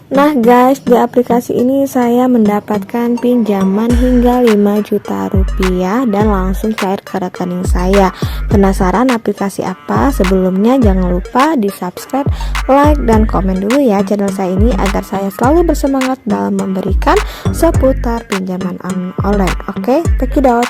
Nah guys, di aplikasi ini saya mendapatkan pinjaman hingga 5 juta rupiah dan langsung cair ke rekening saya. Penasaran aplikasi apa? Sebelumnya jangan lupa di subscribe, like, dan komen dulu ya channel saya ini agar saya selalu bersemangat dalam memberikan seputar pinjaman online. Oke, check it out.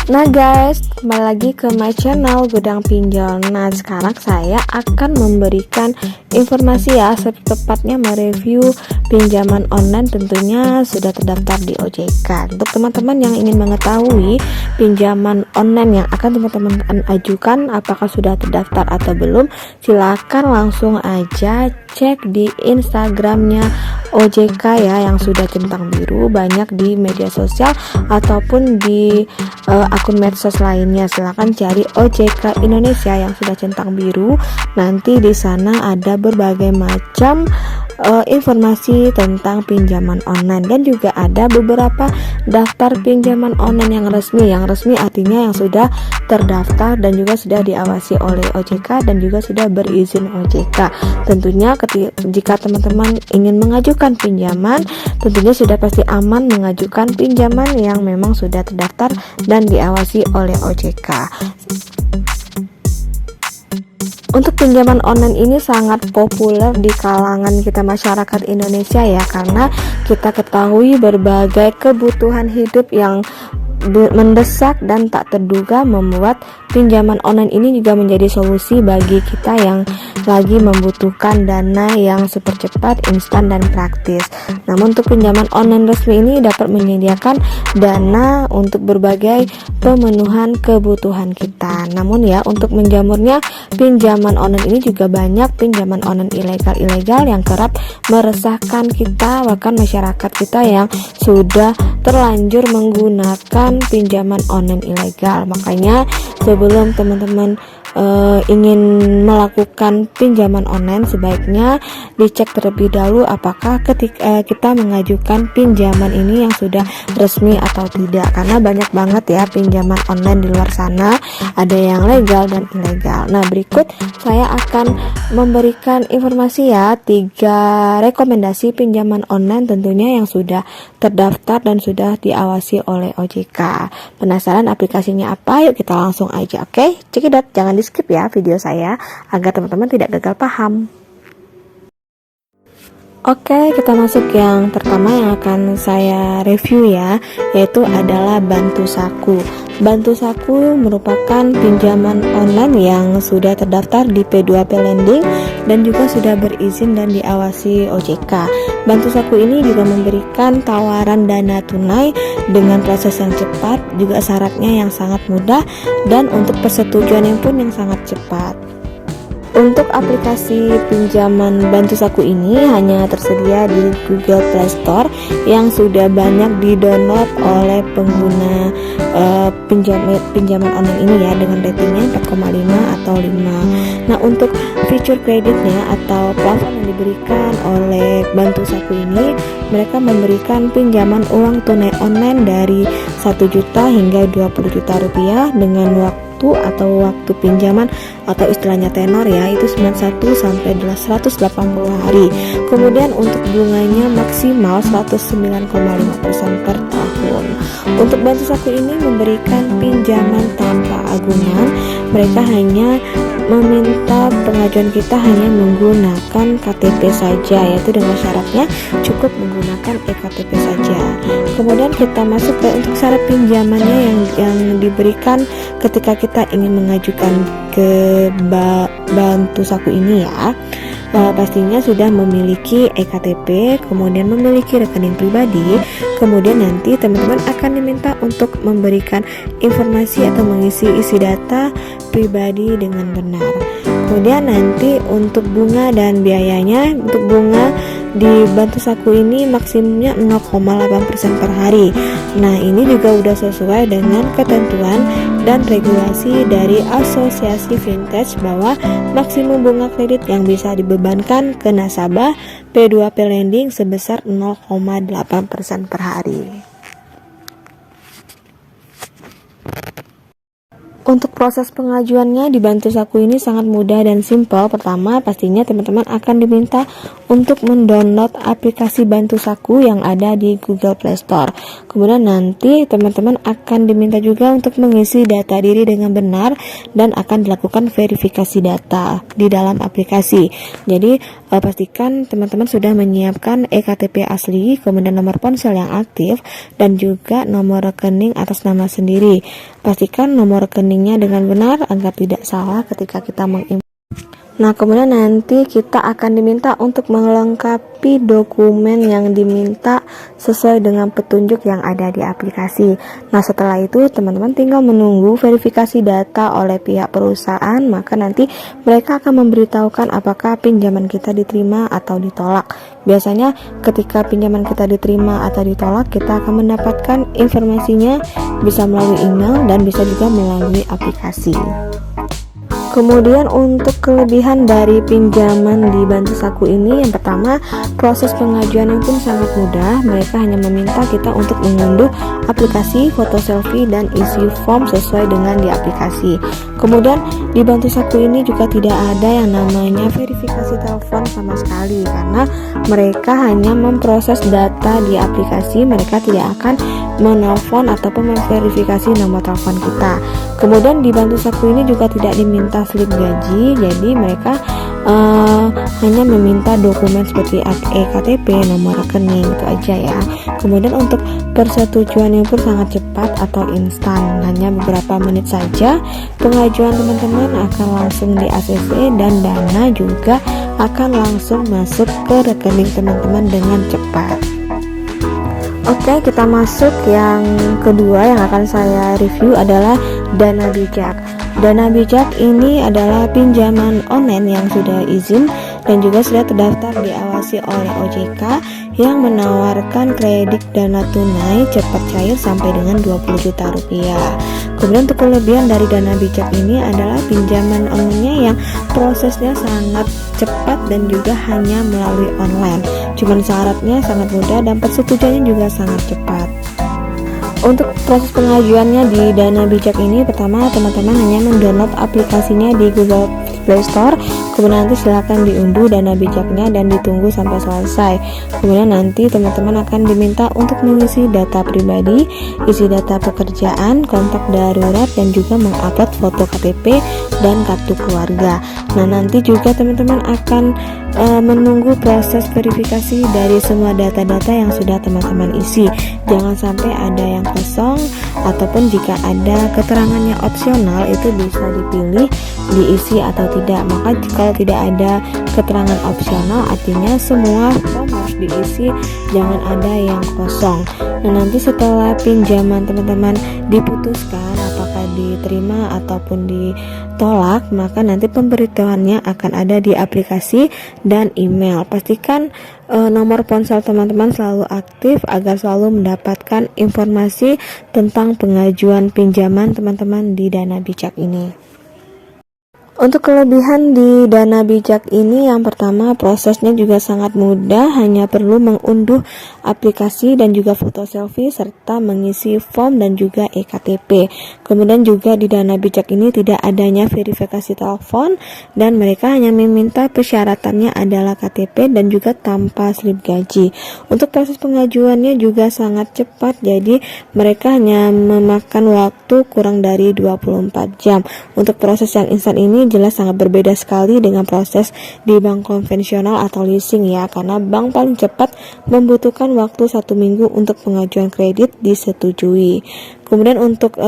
Nah guys, kembali lagi ke my channel Gudang Pinjol. Nah sekarang saya akan memberikan informasi ya, tepatnya mereview pinjaman online tentunya sudah terdaftar di OJK. Untuk teman-teman yang ingin mengetahui pinjaman online yang akan teman-teman ajukan apakah sudah terdaftar atau belum, silahkan langsung aja cek di Instagramnya OJK ya, yang sudah centang biru, banyak di media sosial ataupun di akun medsos lainnya. Silahkan cari OJK Indonesia yang sudah centang biru. Nanti di sana ada berbagai macam informasi tentang pinjaman online, dan juga ada beberapa daftar pinjaman online yang resmi. Yang resmi artinya yang sudah terdaftar dan juga sudah diawasi oleh OJK dan juga sudah berizin OJK. Tentunya jika teman-teman ingin mengajukan pinjaman, tentunya sudah pasti aman mengajukan pinjaman yang memang sudah terdaftar dan diawasi oleh OJK. Untuk pinjaman online ini sangat populer di kalangan kita masyarakat Indonesia ya, karena kita ketahui berbagai kebutuhan hidup yang mendesak dan tak terduga membuat pinjaman online ini juga menjadi solusi bagi kita yang lagi membutuhkan dana yang super cepat, instan, dan praktis. Namun untuk pinjaman online resmi ini dapat menyediakan dana untuk berbagai pemenuhan kebutuhan kita. Namun ya, untuk menjamurnya pinjaman online ini juga banyak pinjaman online ilegal yang kerap meresahkan kita, bahkan masyarakat kita yang sudah terlanjur menggunakan pinjaman online ilegal. Makanya sebelum teman-teman ingin melakukan pinjaman online, sebaiknya dicek terlebih dahulu apakah ketika kita mengajukan pinjaman ini yang sudah resmi atau tidak, karena banyak banget ya pinjaman online di luar sana, ada yang legal dan ilegal. Nah berikut saya akan memberikan informasi ya, 3 rekomendasi pinjaman online tentunya yang sudah terdaftar dan sudah diawasi oleh OJK. Penasaran aplikasinya apa? Yuk kita langsung aja. Oke, cekidot, jangan di skip ya video saya agar teman-teman tidak gagal paham. Oke, kita masuk yang pertama yang akan saya review ya, yaitu adalah Bantu Saku. Bantu Saku merupakan pinjaman online yang sudah terdaftar di P2P Lending dan juga sudah berizin dan diawasi OJK. Bantu Saku ini juga memberikan tawaran dana tunai dengan proses yang cepat, juga syaratnya yang sangat mudah, dan untuk persetujuannya pun yang sangat cepat. Untuk aplikasi pinjaman Bantu Saku ini hanya tersedia di Google Play Store yang sudah banyak di-download oleh pengguna pinjaman online ini ya, dengan ratingnya 4,5 atau 5. Nah untuk fitur kreditnya atau plafon yang diberikan oleh Bantu Saku ini, mereka memberikan pinjaman uang tunai online dari 1 juta hingga 20 juta rupiah dengan waktu pinjaman atau istilahnya tenor ya, itu 91 sampai 180 hari. Kemudian untuk bunganya maksimal 109,5% per tahun. Untuk Bantu Saku ini memberikan pinjaman tanpa agunan. Mereka hanya meminta pengajuan kita hanya menggunakan KTP saja, yaitu dengan syaratnya cukup menggunakan eKTP saja. Kemudian kita masuk ke untuk syarat pinjamannya yang diberikan ketika kita ingin mengajukan ke Bantu Saku ini ya. Pastinya sudah memiliki eKTP, kemudian memiliki rekening pribadi, kemudian nanti teman-teman akan diminta untuk memberikan informasi atau mengisi data pribadi dengan benar. Kemudian nanti untuk bunga dan biayanya, untuk bunga di Bantu Saku ini maksimumnya 0,8% per hari. Nah ini juga udah sesuai dengan ketentuan dan regulasi dari Asosiasi Vintage bahwa maksimum bunga kredit yang bisa dibebankan ke nasabah P2P Lending sebesar 0,8% per hari. Untuk proses pengajuannya di Bantu Saku ini sangat mudah dan simpel. Pertama, pastinya teman-teman akan diminta untuk mendownload aplikasi Bantu Saku yang ada di Google Play Store. Kemudian nanti teman-teman akan diminta juga untuk mengisi data diri dengan benar dan akan dilakukan verifikasi data di dalam aplikasi. Jadi pastikan teman-teman sudah menyiapkan eKTP asli, kemudian nomor ponsel yang aktif dan juga nomor rekening atas nama sendiri. Pastikan nomor rekeningnya dengan benar agar tidak salah ketika kita Nah, kemudian nanti kita akan diminta untuk melengkapi dokumen yang diminta sesuai dengan petunjuk yang ada di aplikasi. Nah, setelah itu teman-teman tinggal menunggu verifikasi data oleh pihak perusahaan, maka nanti mereka akan memberitahukan apakah pinjaman kita diterima atau ditolak. Biasanya ketika pinjaman kita diterima atau ditolak, kita akan mendapatkan informasinya bisa melalui email dan bisa juga melalui aplikasi. Kemudian untuk kelebihan dari pinjaman di Bantu Saku ini, yang pertama, proses pengajuannya pun sangat mudah. Mereka hanya meminta kita untuk mengunduh aplikasi, foto selfie, dan isi form sesuai dengan di aplikasi. Kemudian di Bantu Saku ini juga tidak ada yang namanya verifikasi telepon sama sekali, karena mereka hanya memproses data di aplikasi. Mereka tidak akan menelpon ataupun memverifikasi nomor telepon kita. Kemudian di Bantu Saku ini juga tidak diminta slip gaji, jadi mereka hanya meminta dokumen seperti eKTP, nomor rekening, itu aja ya. Kemudian untuk persetujuannya pun sangat cepat atau instan, hanya beberapa menit saja pengajuan teman-teman akan langsung di ACC dan dana juga akan langsung masuk ke rekening teman-teman dengan cepat. Oke, kita masuk yang kedua yang akan saya review adalah Dana Bijak. Dana Bijak ini adalah pinjaman online yang sudah izin dan juga sudah terdaftar diawasi oleh OJK yang menawarkan kredit dana tunai cepat cair sampai dengan 20 juta rupiah. Kemudian untuk kelebihan dari Dana Bijak ini adalah pinjaman online yang prosesnya sangat cepat dan juga hanya melalui online. Cuman syaratnya sangat mudah dan persetujuannya juga sangat cepat. Untuk proses pengajuannya di Dana Bijak ini, pertama teman-teman hanya mendownload aplikasinya di Google Play Store. Kemudian nanti silakan diunduh Dana Bijaknya dan ditunggu sampai selesai. Kemudian nanti teman-teman akan diminta untuk mengisi data pribadi, isi data pekerjaan, kontak darurat, dan juga mengupload foto KTP dan kartu keluarga. Nah, nanti juga teman-teman akan menunggu proses verifikasi dari semua data-data yang sudah teman-teman isi. Jangan sampai ada yang kosong, ataupun jika ada keterangannya opsional itu bisa dipilih diisi atau tidak. Maka kalau tidak ada keterangan opsional, artinya semua form harus diisi, jangan ada yang kosong. Nah, nanti setelah pinjaman teman-teman diputuskan apakah diterima ataupun ditolak, maka nanti pemberitahuannya akan ada di aplikasi dan email. Pastikan nomor ponsel teman-teman selalu aktif agar selalu mendapatkan informasi tentang pengajuan pinjaman teman-teman di Dana Bijak ini. Untuk kelebihan di Dana Bijak ini, yang pertama prosesnya juga sangat mudah, hanya perlu mengunduh aplikasi dan juga foto selfie serta mengisi form dan juga eKTP. Kemudian juga di Dana Bijak ini tidak adanya verifikasi telepon dan mereka hanya meminta persyaratannya adalah KTP dan juga tanpa slip gaji. Untuk proses pengajuannya juga sangat cepat, jadi mereka hanya memakan waktu kurang dari 24 jam. Untuk proses yang instan ini jelas sangat berbeda sekali dengan proses di bank konvensional atau leasing ya, karena bank paling cepat membutuhkan waktu 1 minggu untuk pengajuan kredit disetujui. Kemudian untuk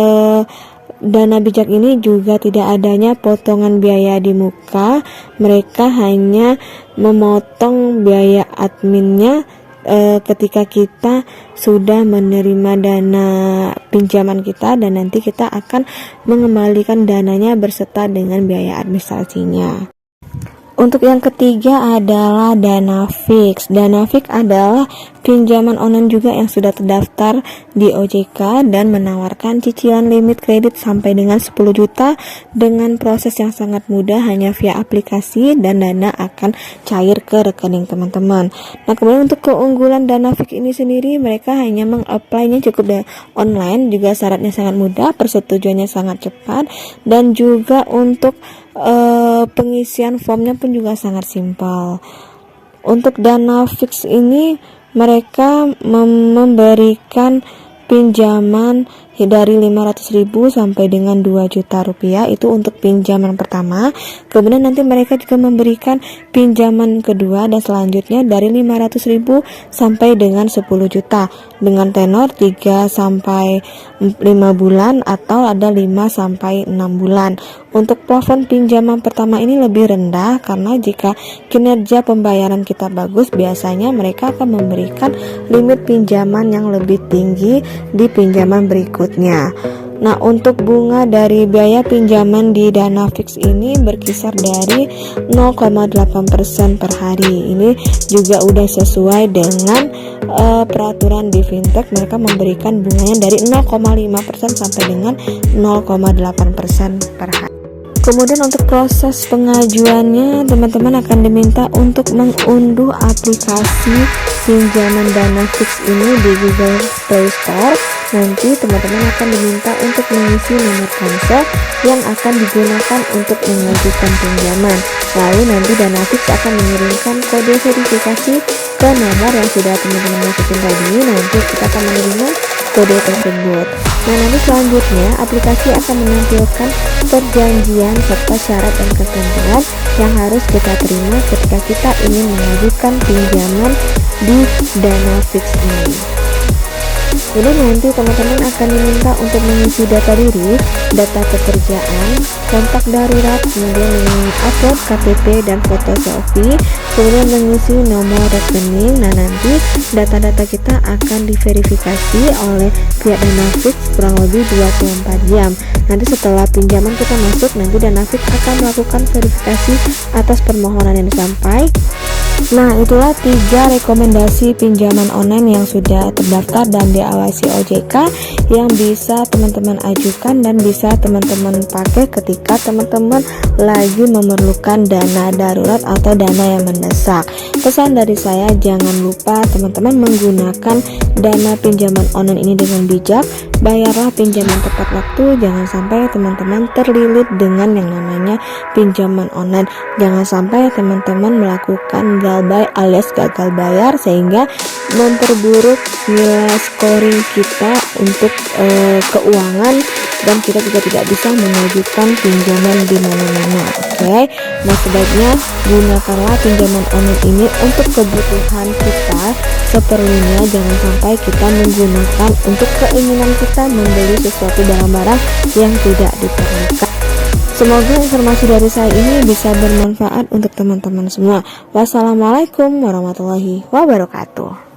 Dana Bijak ini juga tidak adanya potongan biaya di muka, mereka hanya memotong biaya adminnya ketika kita sudah menerima dana pinjaman kita, dan nanti kita akan mengembalikan dananya berserta dengan biaya administrasinya. Untuk yang ketiga adalah Dana Fix. Dana Fix adalah pinjaman online juga yang sudah terdaftar di OJK dan menawarkan cicilan limit kredit sampai dengan 10 juta dengan proses yang sangat mudah hanya via aplikasi, dan dana akan cair ke rekening teman-teman. Nah, kemudian untuk keunggulan Dana Fix ini sendiri, mereka hanya meng-apply-nya cukup online, juga syaratnya sangat mudah, persetujuannya sangat cepat, dan juga untuk pengisian formnya pun juga sangat simpel. Untuk Dana Fix ini mereka memberikan pinjaman dari 500.000 sampai dengan 2 juta rupiah, itu untuk pinjaman pertama. Kemudian nanti mereka juga memberikan pinjaman kedua dan selanjutnya dari 500.000 sampai dengan 10 juta dengan tenor 3 sampai 5 bulan atau ada 5 sampai 6 bulan. Untuk plafon pinjaman pertama ini lebih rendah karena jika kinerja pembayaran kita bagus, biasanya mereka akan memberikan limit pinjaman yang lebih tinggi di pinjaman berikutnya. Nah, untuk bunga dari biaya pinjaman di Dana Fix ini berkisar dari 0,8% per hari. Ini juga udah sesuai dengan peraturan di fintech, mereka memberikan bunganya dari 0,5% sampai dengan 0,8% per hari. Kemudian untuk proses pengajuannya, teman-teman akan diminta untuk mengunduh aplikasi pinjaman Dana Fix ini di Google Play Store. Nanti teman-teman akan diminta untuk mengisi nomor ponsel yang akan digunakan untuk mengajukan pinjaman. Lalu nanti Dana Fix akan mengirimkan kode verifikasi ke nomor yang sudah teman-teman masukin tadi. Nanti kita akan menerima kode tersebut. Nah, nanti selanjutnya aplikasi akan menampilkan perjanjian serta syarat dan ketentuan yang harus kita terima ketika kita ingin mengajukan pinjaman di Dana Fix ini. Jadi nanti teman-teman akan diminta untuk mengisi data diri, data pekerjaan, kontak darurat, kemudian mengupload KTP dan foto selfie, kemudian mengisi nomor rekening. Nah, nanti data-data kita akan diverifikasi oleh pihak Dana Fix kurang lebih 24 jam. Nanti setelah pinjaman kita masuk, nanti Dana Fix akan melakukan verifikasi atas permohonan yang disampaikan. Nah, itulah 3 rekomendasi pinjaman online yang sudah terdaftar dan diawasi OJK yang bisa teman-teman ajukan dan bisa teman-teman pakai ketika teman-teman lagi memerlukan dana darurat atau dana yang mendesak. Pesan dari saya, jangan lupa teman-teman menggunakan dana pinjaman online ini dengan bijak. Bayarlah pinjaman tepat waktu, jangan sampai teman-teman terlilit dengan yang namanya pinjaman online. Jangan sampai teman-teman melakukan galbay alias gagal bayar sehingga memperburuk nilai scoring kita untuk keuangan, dan kita juga tidak bisa mengajukan pinjaman di mana-mana. Oke. Nah, sebaiknya gunakanlah pinjaman online ini untuk kebutuhan kita seperlunya, jangan sampai kita menggunakan untuk keinginan kita membeli sesuatu barang-barang yang tidak diperlukan. Semoga informasi dari saya ini bisa bermanfaat untuk teman-teman semua. Wassalamualaikum warahmatullahi wabarakatuh.